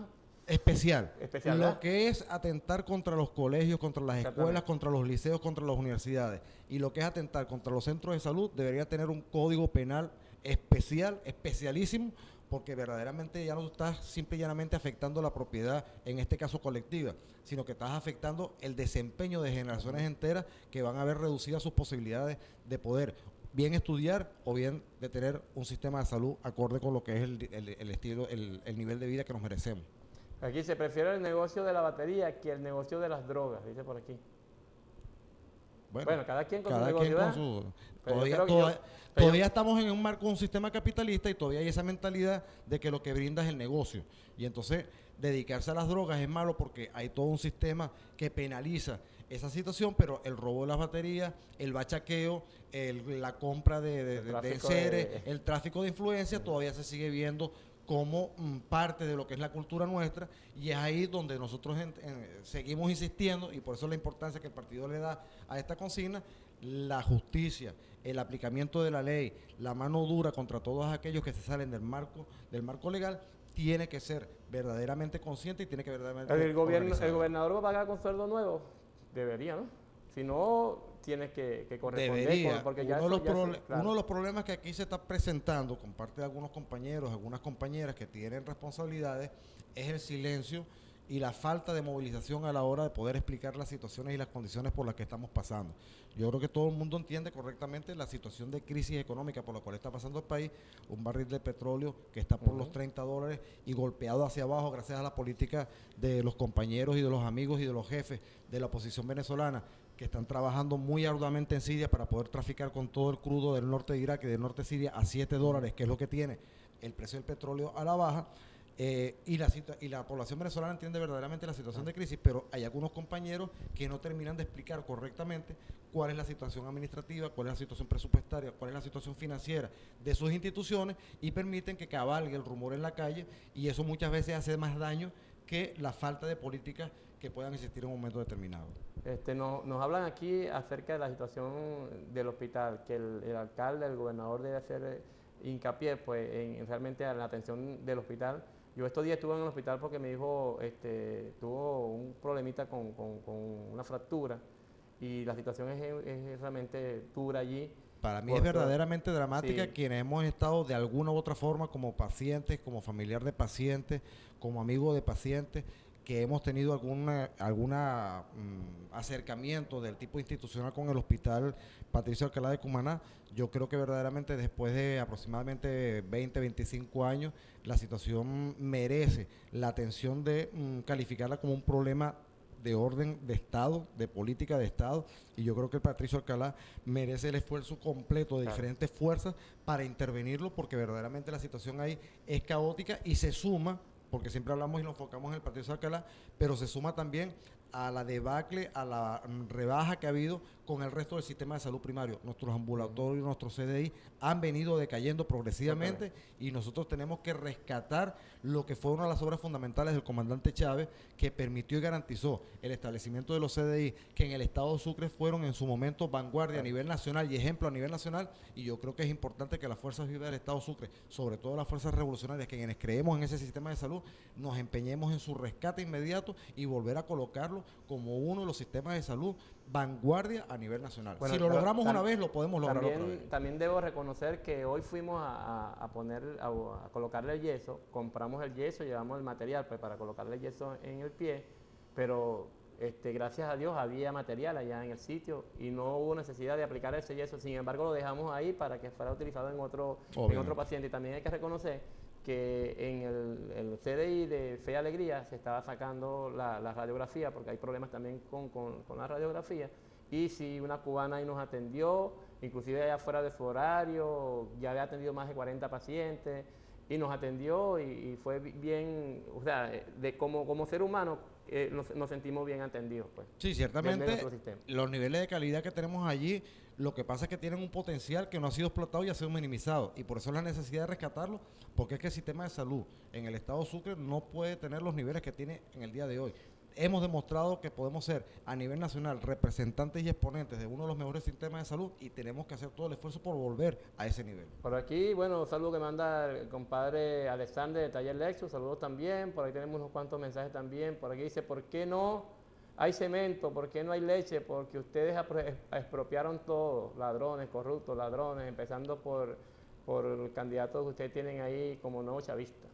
especial. ¿Verdad? Lo que es atentar contra los colegios, contra las escuelas, contra los liceos, contra las universidades. Y lo que es atentar contra los centros de salud debería tener un código penal especial, especialísimo, porque verdaderamente ya no estás simple y llanamente afectando la propiedad, en este caso colectiva, sino que estás afectando el desempeño de generaciones enteras que van a ver reducidas sus posibilidades de poder bien estudiar o bien de tener un sistema de salud acorde con lo que es el estilo, el nivel de vida que nos merecemos. Aquí se prefiere el negocio de la batería que el negocio de las drogas, dice por aquí. Bueno, cada quien con su negocio. Todavía estamos en un marco, un sistema capitalista, y todavía hay esa mentalidad de que lo que brinda es el negocio. Y entonces dedicarse a las drogas es malo porque hay todo un sistema que penaliza esa situación, pero el robo de las baterías, el bachaqueo, la compra de enseres, el tráfico de influencia, todavía se sigue viendo como parte de lo que es la cultura nuestra, y es ahí donde nosotros seguimos insistiendo, y por eso la importancia que el partido le da a esta consigna: la justicia, el aplicamiento de la ley, la mano dura contra todos aquellos que se salen del marco legal, tiene que ser verdaderamente consciente y tiene que verdaderamente ¿El gobernador va a pagar con sueldo nuevo? Debería, ¿no? Si no, tienes que corresponder. Debería. Porque ya uno de los problemas que aquí se está presentando con parte de algunos compañeros, algunas compañeras que tienen responsabilidades, es el silencio y la falta de movilización a la hora de poder explicar las situaciones y las condiciones por las que estamos pasando. Yo creo que todo el mundo entiende correctamente la situación de crisis económica por la cual está pasando el país, un barril de petróleo que está por los $30 y golpeado hacia abajo gracias a la política de los compañeros y de los amigos y de los jefes de la oposición venezolana, que están trabajando muy arduamente en Siria para poder traficar con todo el crudo del norte de Irak y del norte de Siria a $7, que es lo que tiene el precio del petróleo a la baja. Y la población venezolana entiende verdaderamente la situación de crisis, pero hay algunos compañeros que no terminan de explicar correctamente cuál es la situación administrativa, cuál es la situación presupuestaria, cuál es la situación financiera de sus instituciones, y permiten que cabalgue el rumor en la calle, y eso muchas veces hace más daño que la falta de políticas que puedan existir en un momento determinado. Nos hablan aquí acerca de la situación del hospital, que el alcalde, el gobernador debe hacer hincapié pues en realmente a la atención del hospital. Yo estos días estuve en el hospital porque mi hijo tuvo un problemita con una fractura, y la situación es realmente dura allí. Para mí es verdaderamente dramática. Sí. Quienes hemos estado de alguna u otra forma como pacientes, como familiar de pacientes, como amigo de pacientes, que hemos tenido algún acercamiento del tipo institucional con el Hospital Patricio Alcalá de Cumaná, yo creo que verdaderamente después de aproximadamente 20, 25 años, la situación merece la atención de calificarla como un problema de orden de Estado, de política de Estado, y yo creo que el Patricio Alcalá merece el esfuerzo completo de diferentes fuerzas para intervenirlo, porque verdaderamente la situación ahí es caótica y se suma, porque siempre hablamos y nos enfocamos en el Patricio Alcalá, pero se suma también a la debacle, a la rebaja que ha habido con el resto del sistema de salud primario. Nuestros ambulatorios, nuestros CDI han venido decayendo progresivamente y nosotros tenemos que rescatar lo que fue una de las obras fundamentales del comandante Chávez, que permitió y garantizó el establecimiento de los CDI, que en el estado de Sucre fueron en su momento vanguardia a nivel nacional y ejemplo a nivel nacional, y yo creo que es importante que las fuerzas vivas del estado de Sucre, sobre todo las fuerzas revolucionarias, que quienes creemos en ese sistema de salud, nos empeñemos en su rescate inmediato y volver a colocarlo como uno de los sistemas de salud vanguardia a nivel nacional. Bueno, si lo logramos una vez, lo podemos lograr también, otra vez. También debo reconocer que hoy fuimos a colocarle el yeso, compramos el yeso, llevamos el material pues, para colocarle el yeso en el pie, pero gracias a Dios había material allá en el sitio y no hubo necesidad de aplicar ese yeso. Sin embargo, lo dejamos ahí para que fuera utilizado en otro paciente. Y también hay que reconocer que en el CDI de Fe y Alegría se estaba sacando la radiografía, porque hay problemas también con la radiografía, y si una cubana ahí nos atendió, inclusive allá fuera de su horario, ya había atendido más de 40 pacientes, y nos atendió y fue bien, o sea, como ser humano, nos sentimos bien atendidos. Pues, sí, ciertamente los niveles de calidad que tenemos allí, lo que pasa es que tienen un potencial que no ha sido explotado y ha sido minimizado, y por eso la necesidad de rescatarlo, porque es que el sistema de salud en el estado de Sucre no puede tener los niveles que tiene en el día de hoy. Hemos demostrado que podemos ser a nivel nacional representantes y exponentes de uno de los mejores sistemas de salud y tenemos que hacer todo el esfuerzo por volver a ese nivel. Por aquí, bueno, saludo que manda el compadre Alexander de Taller Lexus, saludos también. Por ahí tenemos unos cuantos mensajes también. Por aquí dice, ¿por qué no hay cemento? ¿Por qué no hay leche? Porque ustedes expropiaron todo, ladrones, corruptos, ladrones, empezando por el candidato que ustedes tienen ahí como nuevo chavista.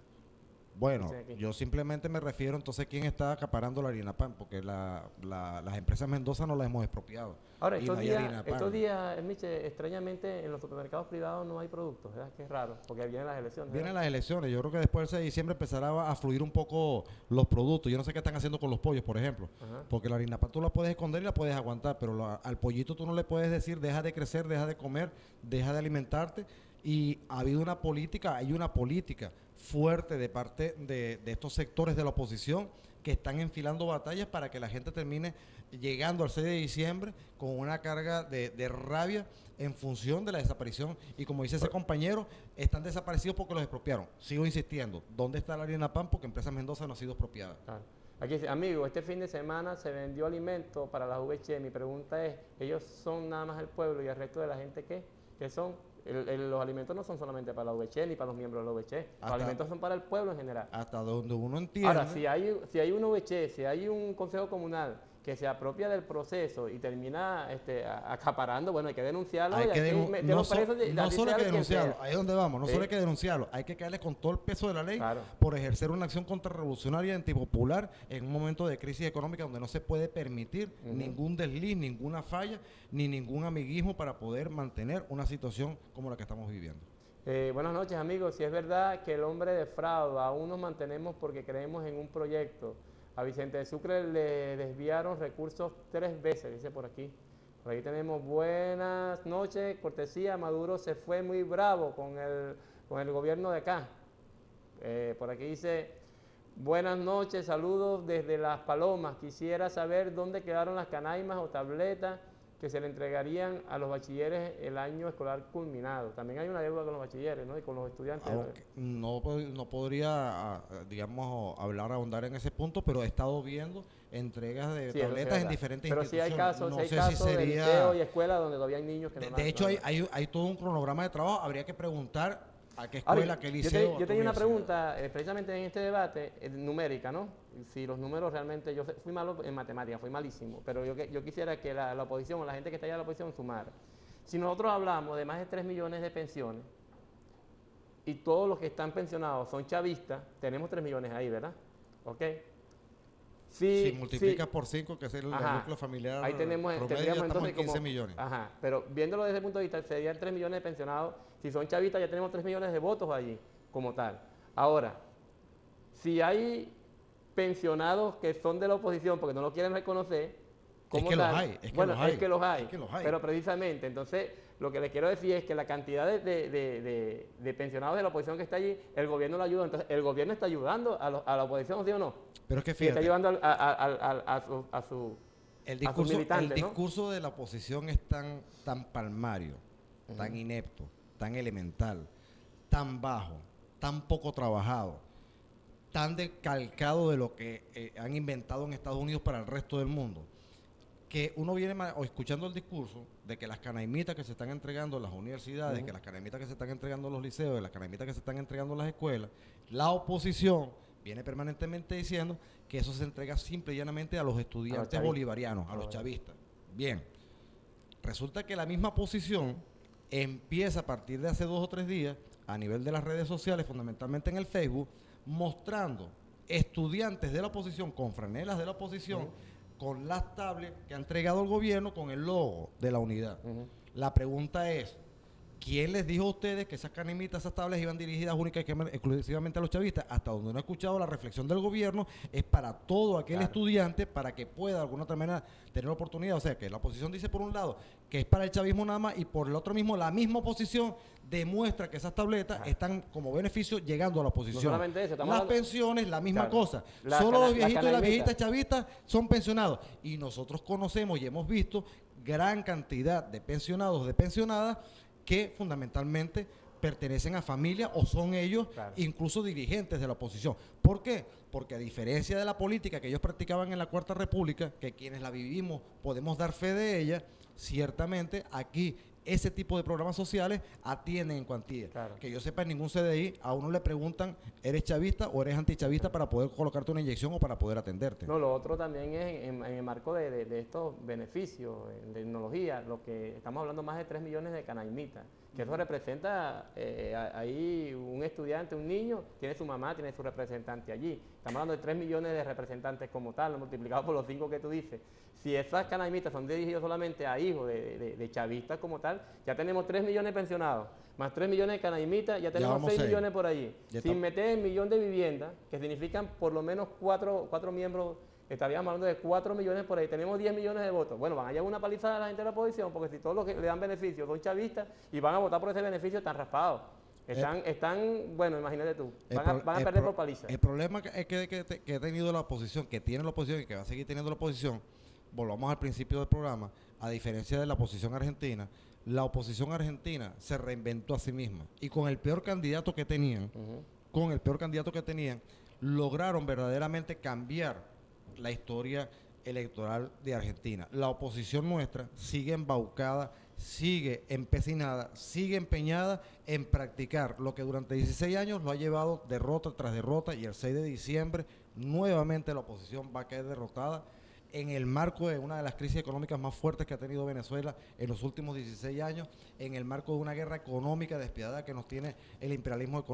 Bueno, yo simplemente me refiero entonces a quién está acaparando la harina pan, porque las empresas Mendoza no las hemos expropiado. Ahora, estos días, Miche, extrañamente en los supermercados privados no hay productos, ¿verdad? Que es raro, porque vienen las elecciones. Vienen las elecciones, yo creo que después del 6 de diciembre empezará a fluir un poco los productos. Yo no sé qué están haciendo con los pollos, por ejemplo, porque la harina pan tú la puedes esconder y la puedes aguantar, pero al pollito tú no le puedes decir, deja de crecer, deja de comer, deja de alimentarte. Y ha habido una política fuerte de parte de estos sectores de la oposición que están enfilando batallas para que la gente termine llegando al 6 de diciembre con una carga de rabia en función de la desaparición. Y como dice ese compañero, están desaparecidos porque los expropiaron. Sigo insistiendo, ¿dónde está la harina pan? Porque Empresa Mendoza no ha sido expropiada. Claro. Aquí dice, amigo, este fin de semana se vendió alimento para las VC. Mi pregunta es, ¿ellos son nada más el pueblo y el resto de la gente qué? ¿Qué son? Los alimentos no son solamente para la VC ni para los miembros de la VC. Los alimentos son para el pueblo en general. Hasta donde uno entiende. Ahora, si hay una VC, si hay un consejo comunal que se apropia del proceso y termina acaparando, bueno, hay que denunciarlo. No solo hay que denunciarlo, ahí es donde vamos, no solo hay que denunciarlo, hay que caerle con todo el peso de la ley por ejercer una acción contrarrevolucionaria antipopular en un momento de crisis económica donde no se puede permitir ningún desliz, ninguna falla, ni ningún amiguismo para poder mantener una situación como la que estamos viviendo. Buenas noches, amigos. Si es verdad que el hombre defrauda, aún nos mantenemos porque creemos en un proyecto. A Vicente de Sucre le desviaron recursos 3 veces, dice por aquí. Por ahí tenemos buenas noches, cortesía. Maduro se fue muy bravo con el gobierno de acá. Por aquí dice, buenas noches, saludos desde Las Palomas. Quisiera saber dónde quedaron las canaimas o tabletas que se le entregarían a los bachilleres el año escolar culminado. También hay una deuda con los bachilleres, ¿no? Y con los estudiantes. No podría, digamos, ahondar en ese punto, pero he estado viendo entregas de tabletas en diferentes instituciones. Pero sí hay casos, de liceo y escuela donde todavía hay niños que no. De hecho, hay todo un cronograma de trabajo. Habría que preguntar a qué escuela, qué liceo. Yo tenía una pregunta, precisamente en este debate, numérica, ¿no? Si los números realmente, yo fui malo en matemáticas, fui malísimo, pero yo quisiera que la oposición, o la gente que está allá en la oposición, sumara. Si nosotros hablamos de más de 3 millones de pensiones, y todos los que están pensionados son chavistas, tenemos 3 millones ahí, ¿verdad? ¿Ok? Si multiplicas por 5, que es el núcleo familiar, ahí tendríamos entonces 15 millones. Ajá, pero viéndolo desde ese punto de vista, serían 3 millones de pensionados. Si son chavistas, ya tenemos 3 millones de votos allí, como tal. Ahora, si hay pensionados que son de la oposición porque no lo quieren reconocer, como Es que tal. los hay, es que bueno, los hay, es que los hay, es que los hay. pero precisamente, entonces, lo que les quiero decir es que la cantidad de pensionados de la oposición que está allí, el gobierno lo ayuda, entonces el gobierno está ayudando a la oposición, ¿sí o no? Pero es que Y está fíjate, ayudando a sus militantes, el ¿no? discurso de la oposición es tan palmario, tan inepto, tan elemental, tan bajo, tan poco trabajado, tan decalcado de lo que han inventado en Estados Unidos para el resto del mundo, que uno viene o escuchando el discurso de que las canaimitas que se están entregando en las universidades, que las canaimitas que se están entregando en los liceos, de las canaimitas que se están entregando en las escuelas, la oposición viene permanentemente diciendo que eso se entrega simple y llanamente a los estudiantes bolivarianos, a los chavistas. Bien, resulta que la misma posición empieza a partir de hace 2 o 3 días a nivel de las redes sociales, fundamentalmente en el Facebook, mostrando estudiantes de la oposición con franelas de la oposición, con las tablets que ha entregado el gobierno con el logo de la unidad. La pregunta es, ¿quién les dijo a ustedes que esas canimitas, esas tablets iban dirigidas única y exclusivamente a los chavistas? Hasta donde no he escuchado la reflexión del gobierno, es para todo aquel estudiante, para que pueda de alguna otra manera tener oportunidad. O sea, que la oposición dice por un lado que es para el chavismo nada más, y por el otro mismo, la misma oposición demuestra que esas tabletas están como beneficio llegando a la oposición. No solamente eso, las pensiones, la misma cosa. La Solo los viejitos y las canaimitas. viejitas chavistas son pensionados. Y nosotros conocemos y hemos visto gran cantidad de pensionados, de pensionadas, que fundamentalmente pertenecen a familias o son ellos incluso dirigentes de la oposición. ¿Por qué? Porque a diferencia de la política que ellos practicaban en la Cuarta República, que quienes la vivimos podemos dar fe de ella, ciertamente aquí ese tipo de programas sociales atienden en cuantía. Que yo sepa, en ningún CDI a uno le preguntan, ¿eres chavista o eres antichavista para poder colocarte una inyección o para poder atenderte? No, lo otro también es en el marco de estos beneficios en tecnología, lo que estamos hablando más de 3 millones de canaimitas, que eso representa ahí un estudiante, un niño, tiene su mamá, tiene su representante allí. Estamos hablando de 3 millones de representantes como tal, multiplicado por los 5 que tú dices. Si esas canaimitas son dirigidas solamente a hijos de chavistas como tal, ya tenemos 3 millones pensionados, más 3 millones de canaimitas, ya tenemos 6 millones por allí. Sin meter el millón de viviendas, que significan por lo menos 4 miembros, estaríamos hablando de 4 millones por ahí, tenemos 10 millones de votos. Bueno, van a llevar una palizada a la gente de la oposición, porque si todos los que le dan beneficios son chavistas y van a votar por ese beneficio, están raspados. Bueno, imagínate tú, van a perder por paliza. El problema que ha tenido la oposición, que tiene la oposición y que va a seguir teniendo la oposición, volvamos al principio del programa, a diferencia de la oposición argentina, la oposición argentina se reinventó a sí misma y con el peor candidato que tenían, lograron verdaderamente cambiar la historia electoral de Argentina. La oposición nuestra sigue embaucada, sigue empecinada, sigue empeñada en practicar lo que durante 16 años lo ha llevado derrota tras derrota, y el 6 de diciembre nuevamente la oposición va a caer derrotada en el marco de una de las crisis económicas más fuertes que ha tenido Venezuela en los últimos 16 años, en el marco de una guerra económica despiadada que nos tiene el imperialismo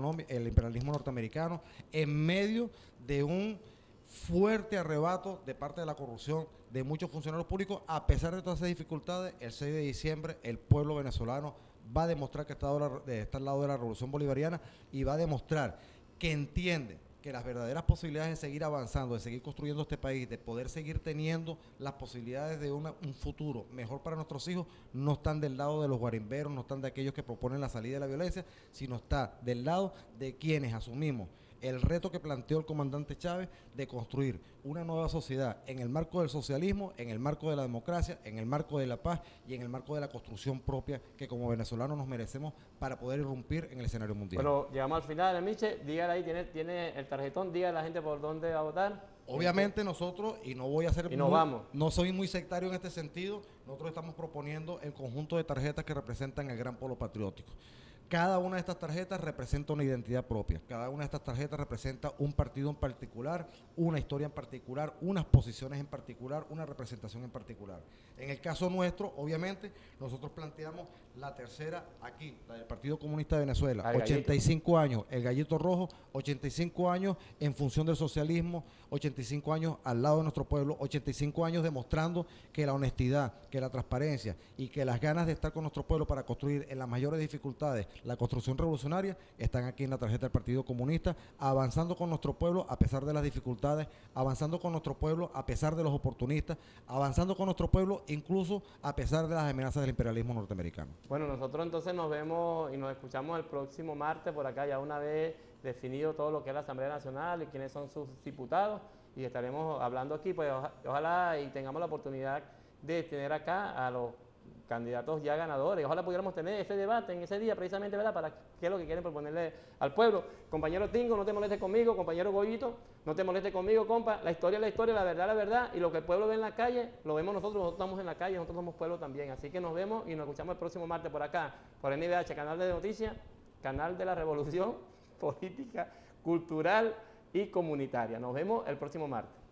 norteamericano, en medio de un fuerte arrebato de parte de la corrupción de muchos funcionarios públicos. A pesar de todas esas dificultades, el 6 de diciembre el pueblo venezolano va a demostrar que está al lado de la revolución bolivariana, y va a demostrar que entiende que las verdaderas posibilidades de seguir avanzando, de seguir construyendo este país, de poder seguir teniendo las posibilidades de un futuro mejor para nuestros hijos, no están del lado de los guarimberos, no están de aquellos que proponen la salida de la violencia, sino está del lado de quienes asumimos el reto que planteó el comandante Chávez de construir una nueva sociedad en el marco del socialismo, en el marco de la democracia, en el marco de la paz y en el marco de la construcción propia que como venezolanos nos merecemos para poder irrumpir en el escenario mundial. Bueno, llegamos al final, Miche, dígale ahí, tiene el tarjetón, dígale a la gente por dónde va a votar. Obviamente nosotros, y no voy a hacer... Y nos vamos. No soy muy sectario en este sentido, nosotros estamos proponiendo el conjunto de tarjetas que representan el gran polo patriótico. Cada una de estas tarjetas representa una identidad propia. Cada una de estas tarjetas representa un partido en particular, una historia en particular, unas posiciones en particular, una representación en particular. En el caso nuestro, obviamente, nosotros planteamos la tercera aquí, la del Partido Comunista de Venezuela. 85 años, el gallito rojo, 85 años en función del socialismo, 85 años al lado de nuestro pueblo, 85 años demostrando que la honestidad, que la transparencia y que las ganas de estar con nuestro pueblo para construir en las mayores dificultades la construcción revolucionaria, están aquí en la tarjeta del Partido Comunista, avanzando con nuestro pueblo a pesar de las dificultades, avanzando con nuestro pueblo a pesar de los oportunistas, avanzando con nuestro pueblo incluso a pesar de las amenazas del imperialismo norteamericano. Bueno, nosotros entonces nos vemos y nos escuchamos el próximo martes por acá, ya una vez definido todo lo que es la Asamblea Nacional y quiénes son sus diputados, y estaremos hablando aquí, pues ojalá y tengamos la oportunidad de tener acá a los candidatos ya ganadores. Ojalá pudiéramos tener ese debate en ese día precisamente, ¿verdad? Para qué es lo que quieren proponerle al pueblo. Compañero Tingo, no te molestes conmigo. Compañero Goyito, no te molestes conmigo, compa. La historia es la historia, la verdad. Y lo que el pueblo ve en la calle, lo vemos nosotros estamos en la calle, nosotros somos pueblo también. Así que nos vemos y nos escuchamos el próximo martes por acá, por NBH, canal de noticias, canal de la revolución política, cultural y comunitaria. Nos vemos el próximo martes.